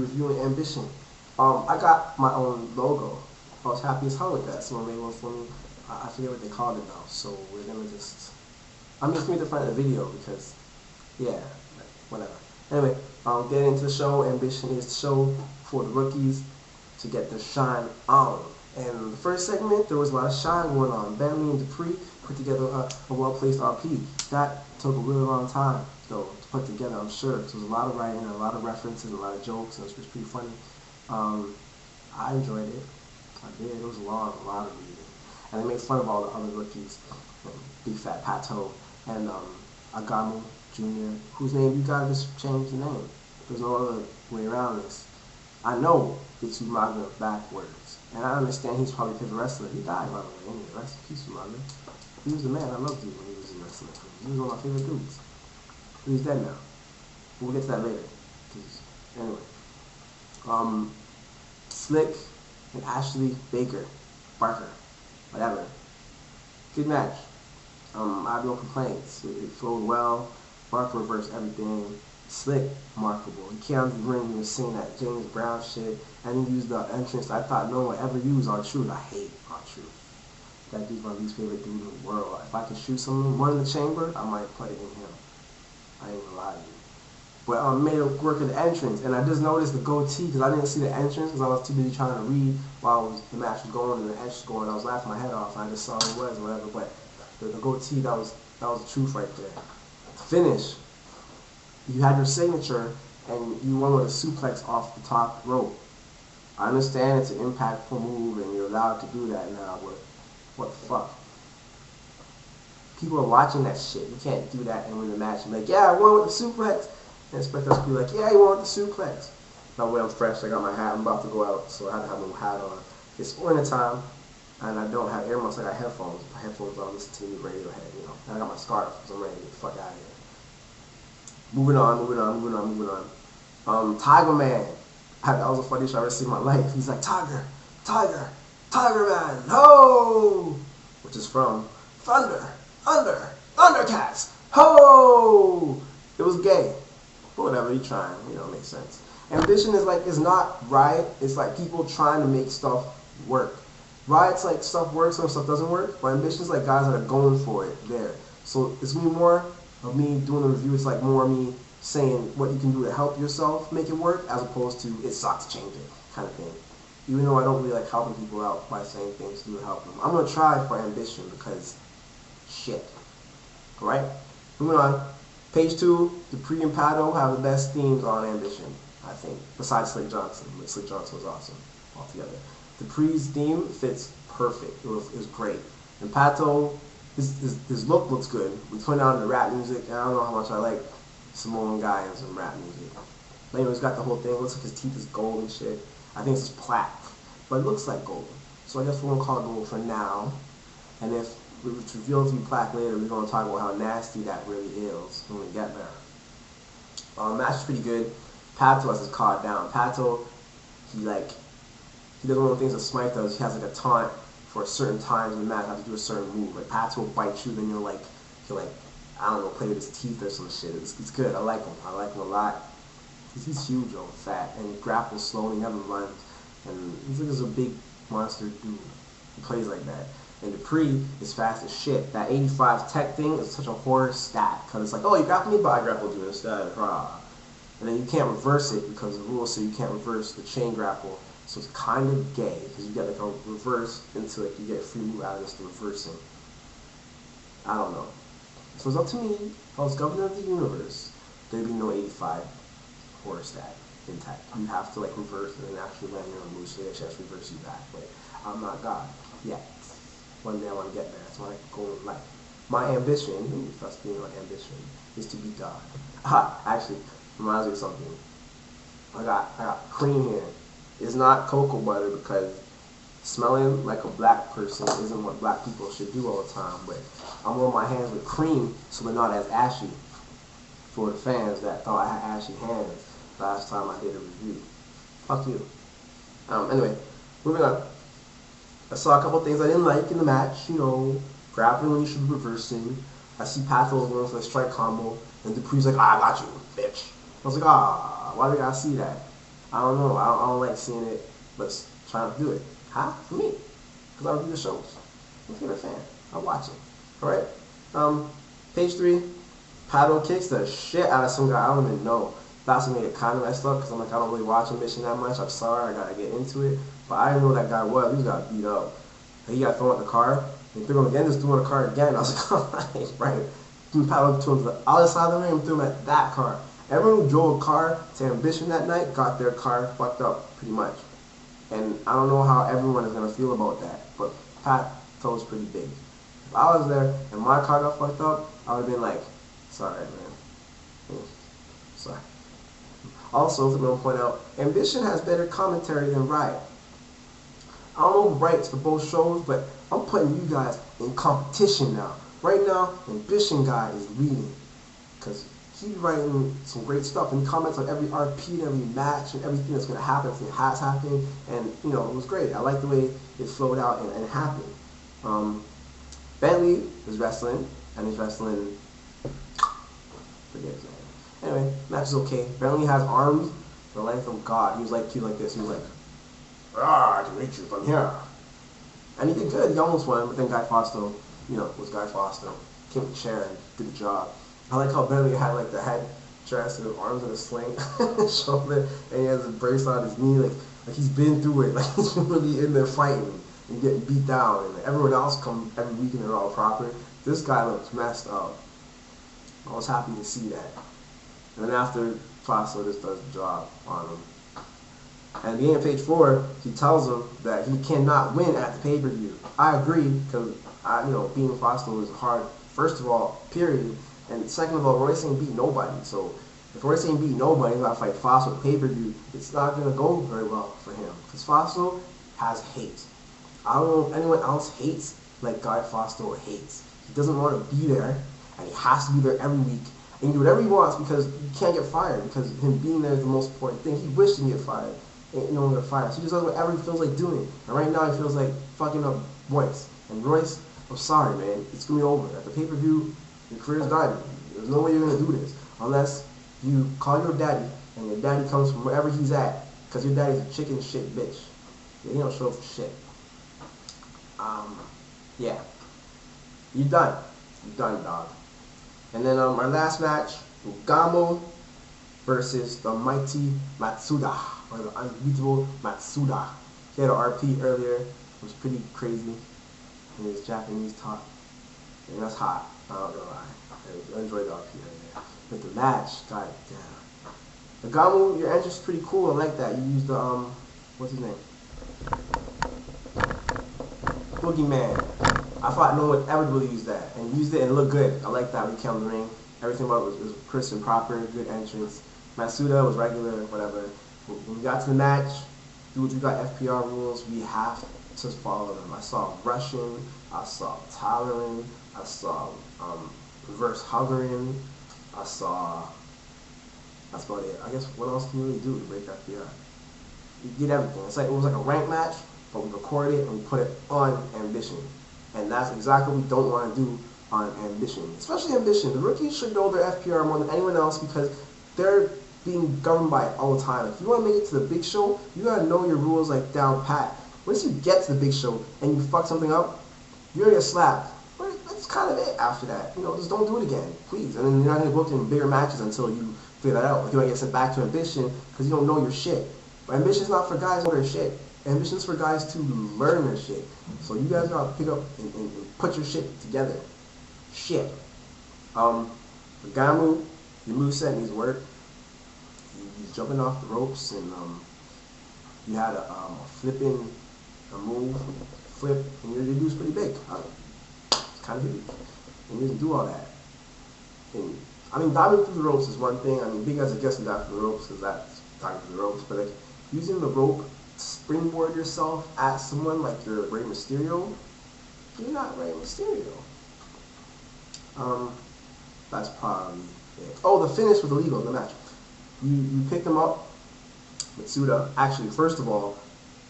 reviewing Ambition. I got my own logo. I was happy as hell with that. Someone made one for me. I forget what they called it now. So we're gonna just. I mean, it's gonna be the front of the video because, yeah, whatever. Anyway, getting into the show. Ambition is the show for the rookies to get their shine on. And the first segment, there was a lot of shine going on. Bentley and Dupree put together a well-placed RP. That took a really long time, though, to put together, I'm sure. Because there was a lot of writing, a lot of references, a lot of jokes, and it was pretty funny. I enjoyed it. I did. It was long, a lot of reading. And they made fun of all the other rookies. Big Fat Pato and Agamu Jr., whose name you gotta just change the name. There's no other way around this. I know it's Umaga backwards. And I understand he's probably a favorite wrestler. He died, by the way. Anyway, rest in peace, Umaga. He was the man. I loved him when he was in wrestling. He was one of my favorite dudes. But he's dead now. We'll get to that later. Anyway. Slick and Ashley Barker, whatever. Good match. I have no complaints. It flowed well. Barker reversed everything. Slick, remarkable. He came out of the ring and was saying that James Brown shit, and he used the entrance I thought no one would ever use, R-Truth. I hate R-Truth. That dude's my least favorite dude in the world. If I could shoot someone in the chamber, I might put it in him. I ain't gonna lie to you. But made it work at the entrance, and I just noticed the goatee because I didn't see the entrance because I was too busy trying to read while the match was going and the entrance was going. I was laughing my head off, and I just saw what it was or whatever. But the goatee, that was the truth right there. The finish, you had your signature, and you won with a suplex off the top rope. I understand it's an impactful move, and you're allowed to do that now, but what the fuck? People are watching that shit. You can't do that and win the match and be like, yeah, I won with the suplex. And expect us to be like, yeah, you won with the suplex. Now when I'm fresh, I got my hat, I'm about to go out, so I had to have my hat on. It's winter time, and I don't have earmuffs, I got headphones. My headphones on, listen to me Radiohead, you know. And I got my scarf, so I'm ready to get the fuck out of here. Moving on. Tiger Man. That was the funniest I've ever seen in my life. He's like, Tiger Man, ho! Which is from Thundercats, ho! It was gay. But whatever, you trying, it makes sense. Ambition is not Riot, it's like people trying to make stuff work. Riot's like stuff works when stuff doesn't work, but Ambition's like guys that are going for it there. So it's gonna be more of me doing the review, it's like more of me saying what you can do to help yourself make it work, as opposed to it sucks, change it, kind of thing. Even though I don't really like helping people out by saying things to help them. I'm gonna try for Ambition because shit. Alright? Moving on. Page 2, Dupree and Pato have the best themes on Ambition, I think, besides Slick Johnson. Slick Johnson was awesome altogether. Dupree's theme fits perfect. It was great. And Pato, his look looks good. We put on the rap music, and I don't know how much I like Samoan guy and some rap music. But anyway, he's got the whole thing. It looks like his teeth is gold and shit. I think it's just plaque, but it looks like gold. So I guess we're gonna call it gold for now. And if it's revealed to be plaque later, we're gonna talk about how nasty that really is when we get there. Match is pretty good. Pato has his card down. Pato, he does one of the things that Smite does. He has like a taunt for certain times in the match. You have to do a certain move. Like Pato will bite you, then he'll I don't know, play with his teeth or some shit. It's good. I like him. I like him a lot. He's huge, though, fat, and he grapples slowly, he never runs. And he's like a big monster dude. He plays like that. And Dupree is fast as shit. That 85 tech thing is such a horror stat. Because it's like, oh, you grappled me, but I grappled you instead. Rah. And then you can't reverse it because of the rules, so you can't reverse the chain grapple. So it's kind of gay, because you get like a reverse into it. You get a free move out of this, the reversing. I don't know. So it's up to me. If I was governor of the universe, there'd be no 85 horror stat intact. You have to reverse and then actually land your own move, so they actually reverse you back. But I'm not God yet. One day I want to get there. That's my goal in life. My ambition, if that's being my ambition, is to be God. Actually, reminds me of something. I got cream here. It's not cocoa butter because smelling like a black person isn't what black people should do all the time. But I'm wearing my hands with cream so they're not as ashy. For the fans that thought I had ashy hands last time I did a review. Fuck you. Anyway, moving on. I saw a couple things I didn't like in the match. Grappling when you should be reversing. I see Pato going for a strike combo, and Dupree's like, I got you, bitch. I was like, why do I gotta see that? I don't know. I don't like seeing it, but trying to do it. How? For me. Because I review the shows. I'm a favorite fan. I watch it. Alright? Page 3. Paddle kicks the shit out of some guy. I don't even know. That's what made it kind of messed up because I'm like, I don't really watch Ambition that much. I'm sorry. I got to get into it. But I didn't know that guy was. He got beat up. He got thrown out the car. He threw him again, just threw him in the car again. I was like, oh, right. He paddled to him to the other side of the ring and threw him at that car. Everyone who drove a car to Ambition that night got their car fucked up, pretty much. And I don't know how everyone is going to feel about that. But Pat toes pretty big. If I was there and my car got fucked up, I would have been like, sorry, man. Sorry. Also, I'm going to point out, Ambition has better commentary than Riot. I don't know who writes for both shows, but I'm putting you guys in competition now. Right now, Ambition guy is leading. Because he's writing some great stuff and comments on every RP and every match and everything that's going to happen, everything that has happened. And, you know, it was great. I like the way it flowed out and happened. Bentley is wrestling, and he's wrestling, forget his name. Anyway, match is okay. Bentley has arms the length of God. He was like this. He was like, I can reach you from here. And he did good. He almost won, but then Guy Fausto, was Guy Fausto. Came with the chair and did the job. I like how Bentley had like the head dress and his arms in a sling, shoulder, and he has a brace on his knee. Like he's been through it. Like he's really in there fighting and getting beat down. And everyone else come every week and they're all proper. This guy looks messed up. I was happy to see that. And then after, Fausto just does the job on him. And beginning of page 4, he tells him that he cannot win at the pay-per-view. I agree, because being Fausto is hard, first of all, period. And second of all, Royce ain't beat nobody. So if Royce ain't beat nobody, he's got to fight Fausto at the pay-per-view, it's not going to go very well for him. Because Fausto has hate. I don't know if anyone else hates like Guy Fausto hates. He doesn't want to be there, and he has to be there every week. And do whatever he wants because you can't get fired, because him being there is the most important thing. He wished he could get fired. Ain't no one got fired. So he just does whatever he feels like doing. And right now he feels like fucking up Royce. And Royce, I'm sorry, man. It's going to be over. At the pay-per-view, your career's done. There's no way you're going to do this unless you call your daddy and your daddy comes from wherever he's at, because your daddy's a chicken shit bitch. Yeah, he don't show up for shit. Yeah. You're done. You're done, dog. And then our last match, Ugamo versus the mighty Matsuda, or the unbeatable Matsuda. He had an RP earlier. It was pretty crazy in his Japanese talk. And that's hot. I don't know why. I enjoyed the RP earlier. But the match, god damn. Ugamo, your entrance is pretty cool. I like that. You used the, what's his name? Boogeyman. I thought no one ever really used that, and used it and it looked good. I like that when he came in the ring. Everything about it was crisp and proper, good entrance. Matsuda was regular, whatever. When we got to the match, dudes, we got FPR rules. We have to follow them. I saw rushing, I saw towering, I saw reverse hovering, that's about it. I guess what else can you really do to break FPR? You did everything. It was like a rank match, but we recorded it and we put it on Ambition. And that's exactly what we don't want to do on Ambition. Especially Ambition. The rookies should know their FPR more than anyone else because they're being governed by it all the time. If you want to make it to the big show, you got to know your rules like down pat. Once you get to the big show and you fuck something up, you're going to get slapped. But that's kind of it after that. Just don't do it again, please. And then you're not going to book in bigger matches until you figure that out. Like you might get sent back to Ambition because you don't know your shit. But Ambition's not for guys who know their shit. Ambition's for guys to learn their shit. So you guys gotta pick up and put your shit together. Shit. Gamu, your moveset needs work. He's jumping off the ropes and you had a flipping move, flip, and your dude's pretty big. It's kind of huge. And he doesn't do all that. And, diving through the ropes is one thing. Big guys are guessing dive through the ropes because that's diving through the ropes. But like using the rope to springboard yourself at someone like you're Rey Mysterio, you're not Rey Mysterio. That's probably it. Oh, the finish was illegal in the match. You picked him up, Matsuda. Actually, first of all,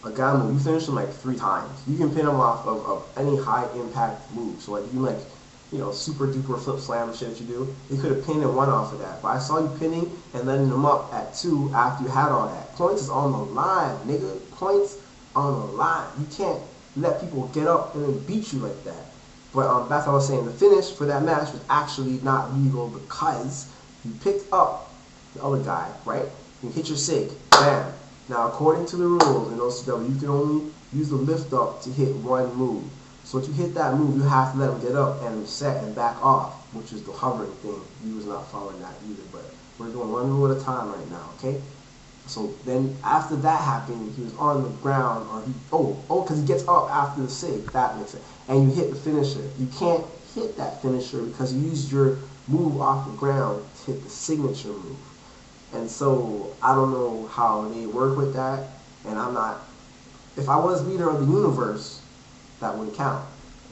Ugamo, you finished him like 3 times. You can pin him off of any high impact move. So like you super duper flip slam shit that you do. You could have pinned and won off of that. But I saw you pinning and letting him up at 2 after you had all that. Points is on the line, nigga. Points on the line. You can't let people get up and then beat you like that. But that's what I was saying. The finish for that match was actually not legal because you picked up the other guy, right? You hit your sig, bam. Now, according to the rules in OCW, you can only use the lift up to hit one move. So if you hit that move, you have to let him get up and reset and back off, which is the hovering thing. You was not following that either, but we're doing one move at a time right now, okay? So then after that happened, he was on the ground, or because he gets up after the sig. That makes sense. And you hit the finisher. You can't hit that finisher because you used your move off the ground to hit the signature move. And so I don't know how they work with that. And I'm not. If I was leader of the universe, that would count.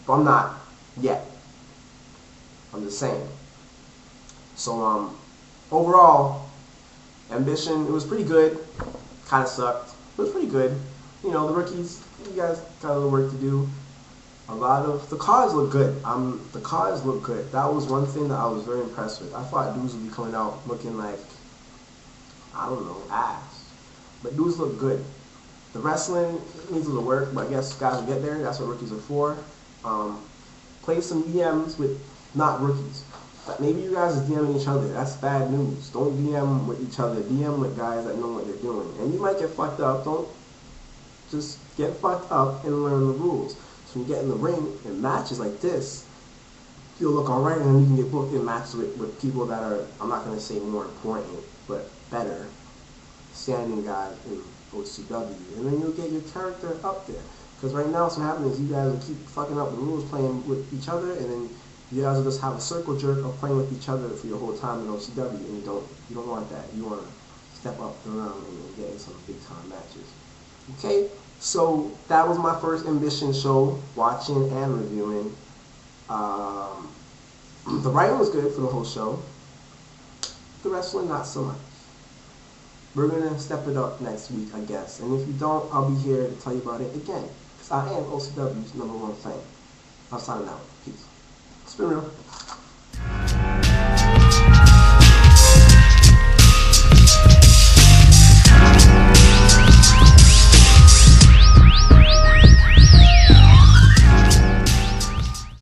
But I'm not yet. I'm just saying. So overall, Ambition, it was pretty good. Kind of sucked. It was pretty good. You know, the rookies, you guys got a little work to do. A lot of the cards look good. The cards look good. That was one thing that I was very impressed with. I thought dudes would be coming out looking like, I don't know, ass. But dudes look good. The wrestling needs a little work, but I guess guys will get there. That's what rookies are for. Play some DMs with not rookies. Maybe you guys are DMing each other. That's bad news. Don't DM with each other. DM with guys that know what they're doing. And you might get fucked up. Don't just get fucked up and learn the rules. So when you get in the ring in matches like this, you'll look alright, and then you can get booked in matches with people that are, I'm not going to say more important, but better standing guys in OCW. And then you'll get your character up there. Because right now what's happening is you guys will keep fucking up the rules playing with each other, and then you guys will just have a circle jerk of playing with each other for your whole time in OCW, and you don't want that. You want to step up the round and get in some big time matches. Okay, so that was my first Ambition show, watching and reviewing. The writing was good for the whole show. The wrestling, not so much. We're gonna step it up next week, I guess. And if you don't, I'll be here to tell you about it again, because I am OCW's #1 fan. I'm signing out. Peace. It's been real.